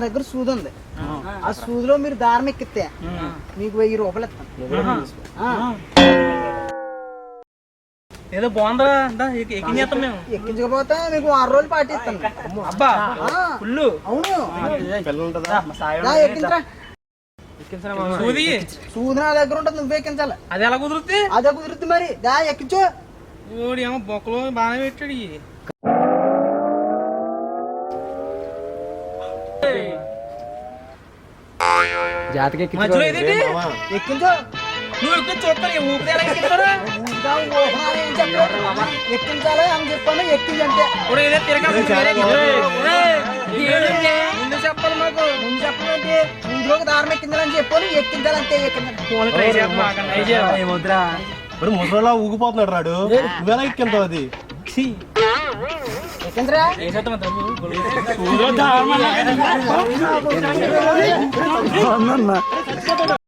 దగ్గర సూది ఉంది. ఆ సూదిలో మీరు దారం ఎక్కితే మీకు 1000 రూపాయలు ఇస్తాను. ఏదో బాగుందా ఎక్కించేస్తాం మేము. ఎక్కించకపోతే మీకు 6 రోజులు పార్టీ ఇస్తాను. అబ్బా ఫుల్లు. అవును ఎక్కించరా. సూది సూది నా దగ్గర ఉంటుంది, నువ్వు ఎక్కించాలి. అది ఎలా కుదురుద్ది? అదే కుదురుద్ది మరి. దా ఎక్కించు. ఏమో బొక్కలో బాగానే పెట్టాడు. జాతకి మధ్యలో ఇదేంటి? ఎక్కించు. నువ్వు ఎక్కువ చూస్తాను ఊపిరి ఎలా ఎక్కిస్తారా? ఎక్కించాలి అని చెప్పాను, ఎక్కించంటే ఇప్పుడు ఏదో తిరగాలి ముందు చెప్పాలి మాకు. ముందు చెప్పాలంటే ముందులోకి దారం ఎక్కించాలని చెప్పాను, ఎక్కించాలంటే ఏమవుతురా మరి ముసలిలా ఊగిపోతున్నాడు రాడు. నువ్వెలా ఎక్కింటావు అది? ఎక్కించరా.